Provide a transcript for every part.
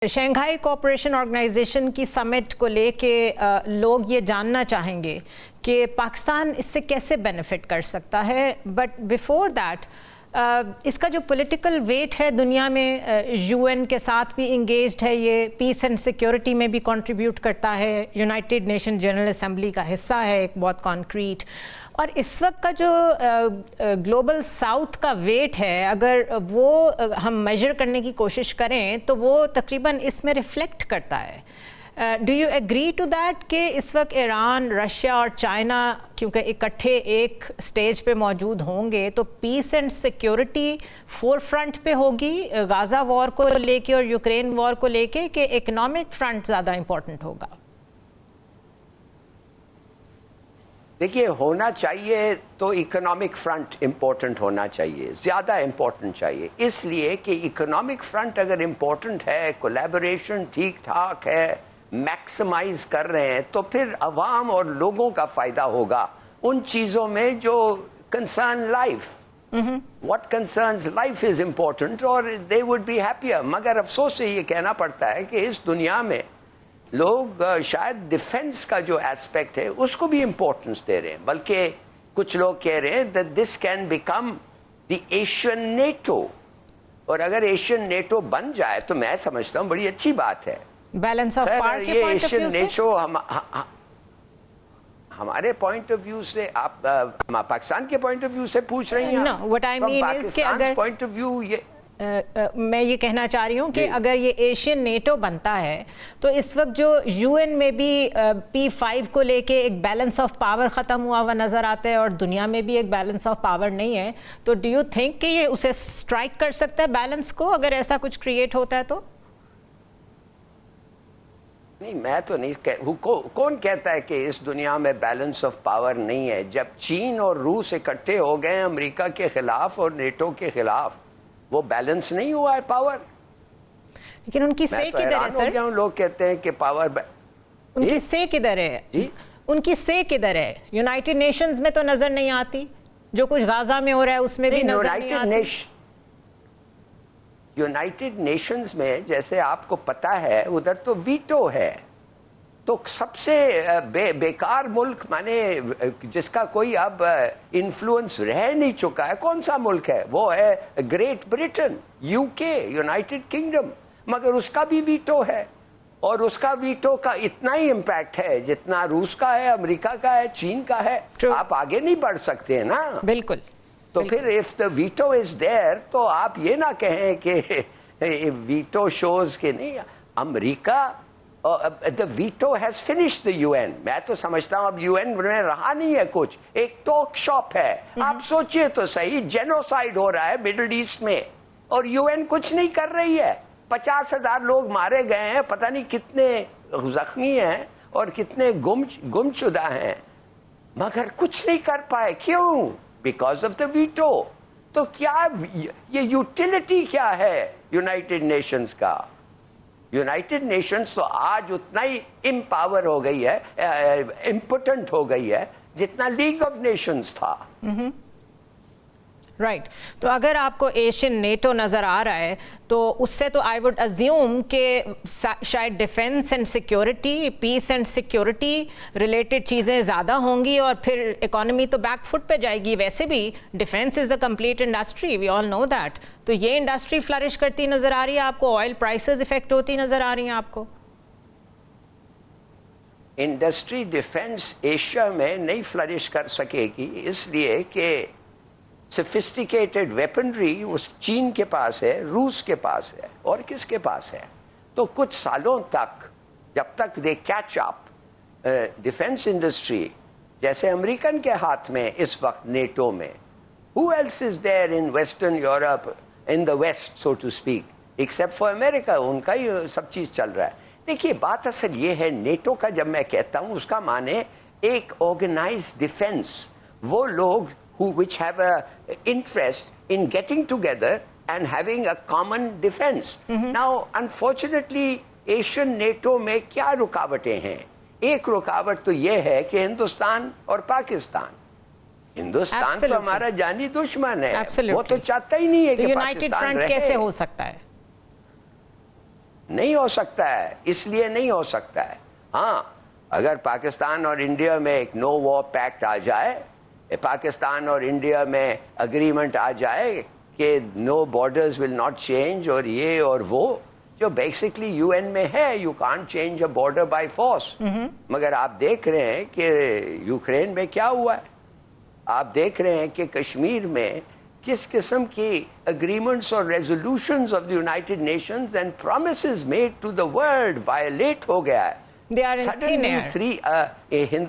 Shanghai cooperation organisation की summit को लेके लोग ये जानना चाहेंगे कि पाकिस्तान इससे कैसे बेनिफिट कर सकता है, बट बिफोर दैट इसका जो पॉलिटिकल वेट है दुनिया में, यूएन के साथ भी इंगेज्ड है, ये पीस एंड सिक्योरिटी में भी कंट्रीब्यूट करता है, यूनाइटेड नेशन जनरल असेंबली का हिस्सा है एक बहुत कॉन्क्रीट, और इस वक्त का जो ग्लोबल साउथ का वेट है अगर वो हम मेजर करने की कोशिश करें तो वो तकरीबन इसमें रिफ्लेक्ट करता है। Do you agree to that कि इस वक्त ईरान, रशिया और चाइना क्योंकि इकट्ठे एक स्टेज पे मौजूद होंगे तो peace and security forefront पे होगी गाज़ा वॉर को लेके और यूक्रेन वॉर को लेके, कि इकोनॉमिक फ्रंट ज़्यादा इम्पोर्टेंट होगा? देखिए, होना चाहिए तो इकोनॉमिक फ्रंट इम्पोर्टेंट होना चाहिए, ज़्यादा इम्पोर्टेंट चाहिए, इसलिए कि इकोनॉमिक फ्रंट अगर इम्पोर्टेंट है, कोलैबोरेशन ठीक ठाक है, मैक्सिमाइज कर रहे हैं, तो फिर अवाम और लोगों का फ़ायदा होगा उन चीज़ों में जो concern life. What concerns life is important और दे वुड बी हैप्पियर। मगर अफसोस से ये कहना पड़ता है कि इस दुनिया में लोग शायद डिफेंस का जो एस्पेक्ट है उसको भी इम्पोर्टेंस दे रहे हैं, बल्कि कुछ लोग कह रहे हैं that this can become the Asian NATO, और अगर एशियन नेटो बन जाए तो मैं समझता हूँ बड़ी अच्छी बात है। बैलेंस ऑफ पावर के ये पॉइंट ऑफ एशियन व्यू से नेटो हमारे पॉइंट ऑफ व्यू से, आप पाकिस्तान के पॉइंट ऑफ व्यू से पूछ रही हैं? No, what I mean is कि अगर पॉइंट ऑफ व्यू ये मैं ये कहना चाह रही हूँ कि अगर ये एशियन नेटो बनता है तो इस वक्त जो यूएन में भी P5 को लेके एक बैलेंस ऑफ पावर ख़त्म हुआ हुआ नज़र आता है और दुनिया में भी एक बैलेंस ऑफ पावर नहीं है, तो डू यू थिंक कि ये उसे स्ट्राइक कर सकता है बैलेंस को अगर ऐसा कुछ क्रिएट होता है तो? नहीं, मैं तो नहीं कौन कहता है कि इस दुनिया में बैलेंस ऑफ पावर नहीं है? जब चीन और रूस इकट्ठे हो गए अमेरिका के खिलाफ और नेटो के खिलाफ, वो बैलेंस नहीं हुआ है पावर। लेकिन उनकी से किधर है सर? लोग कहते हैं कि पावर उनकी से किधर है जी? उनकी से किधर है? यूनाइटेड नेशंस में तो नजर नहीं आती, जो कुछ गाजा में हो रहा है उसमें भी नजर नहीं आती। यूनाइटेड नेशंस में जैसे आपको पता है उधर तो वीटो है, तो सबसे बेकार मुल्क माने जिसका कोई अब इन्फ्लुएंस रह नहीं चुका है, कौन सा मुल्क है? वो है great Britain, UK, United kingdom, मगर उसका भी वीटो है और उसका वीटो का इतना ही इम्पैक्ट है जितना रूस का है, अमेरिका का है, चीन का है। आप आगे नहीं बढ़ सकते हैं ना। बिल्कुल। तो फिर if the veto is there तो आप ये ना कहें कि वीटो शोज के नहीं, America the veto has finished the UN. मैं तो समझता हूं अब यूएन में रहा नहीं है कुछ, एक टॉक शॉप है। आप सोचिए तो सही, जेनोसाइड हो रहा है मिडिल ईस्ट में और यूएन कुछ नहीं कर रही है। 50,000 लोग मारे गए हैं, पता नहीं कितने जख्मी हैं और कितने गुमशुदा हैं, मगर कुछ नहीं कर पाए। क्यों? Because of the veto. तो क्या ये यूटिलिटी क्या है यूनाइटेड नेशंस का? यूनाइटेड नेशंस तो आज उतना ही इम्पावर हो गई है, इम्पोर्टेंट हो गई है जितना लीग ऑफ नेशंस था। राइट। तो अगर आपको एशियन नेटो नज़र आ रहा है तो उससे तो आई वुड अज्यूम कि शायद defence and security, peace and security related चीज़ें ज़्यादा होंगी और फिर इकोनॉमी तो बैक फुट पे जाएगी। वैसे भी defence is a complete industry, we all know that. तो ये इंडस्ट्री फ्लरिश करती नज़र आ रही है आपको? ऑयल प्राइसेस इफेक्ट होती नज़र आ रही हैं आपको? इंडस्ट्री डिफेंस एशिया में नहीं फ्लरिश कर सकेगी, इसलिए कि सोफिस्टिकेटेड वेपनरी उस चीन के पास है, रूस के पास है और किसके पास है। तो कुछ सालों तक जब तक they catch up defence industry, जैसे अमेरिकन के हाथ में इस वक्त नेटो में, who else is there in western Europe, in the west so to speak, except for America, उनका ही सब चीज चल रहा है। देखिए, बात असल ये है, नेटो का जब मैं कहता हूं उसका माने एक ऑर्गेनाइज्ड डिफेंस, वो लोग which have a interest in getting together and having a common defense. Now, unfortunately, Asian NATO में क्या रुकावटें हैं? एक रुकावट तो ये है कि हिंदुस्तान और पाकिस्तान, हिंदुस्तान तो हमारा जानी दुश्मन है, वो तो चाहता ही नहीं है कि यूनाइटेड फ्रंट कैसे हो सकता है? نہیں ہو سکتا ہے، اس لیے نہیں ہو سکتا ہے. ہاں اگر پاکستان اور انڈیا میں ایک نو وار پیکٹ آ جائے، پاکستان اور انڈیا میں اگریمنٹ آ جائے کہ نو بارڈرز ول ناٹ چینج اور یہ اور وہ جو بیسکلی یو این میں ہے، you can't change a border by force. مگر آپ دیکھ رہے ہیں کہ یوکرین میں کیا ہوا ہے، آپ دیکھ رہے ہیں کہ کشمیر میں کس قسم کی اگریمنٹس اور resolutions of the United Nations and promises made to the world violate ہو گیا ہے. They are in thin air.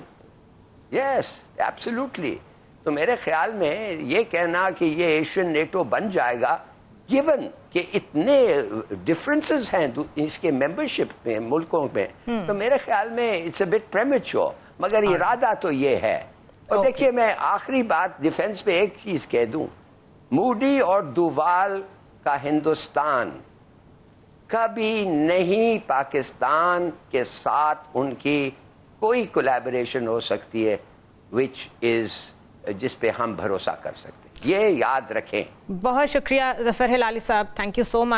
Yes absolutely. تو میرے خیال میں یہ کہنا کہ یہ ایشین نیٹو بن جائے گا گیون کہ اتنے ڈفرینسز ہیں اس کے ممبرشپ میں ملکوں میں، تو میرے خیال میں اٹس اے بٹ پریمیچور. مگر ارادہ تو یہ ہے. اور دیکھیے میں آخری بات ڈیفنس پہ ایک چیز کہہ دوں، مودی اور دووال کا ہندوستان کبھی نہیں پاکستان کے ساتھ ان کی کوئی کولیبریشن ہو سکتی ہے جس پہ ہم بھروسہ کر سکتے ہیں. یہ یاد رکھیں. بہت شکریہ ظفر ہلالی صاحب، تھینک یو سو مچ.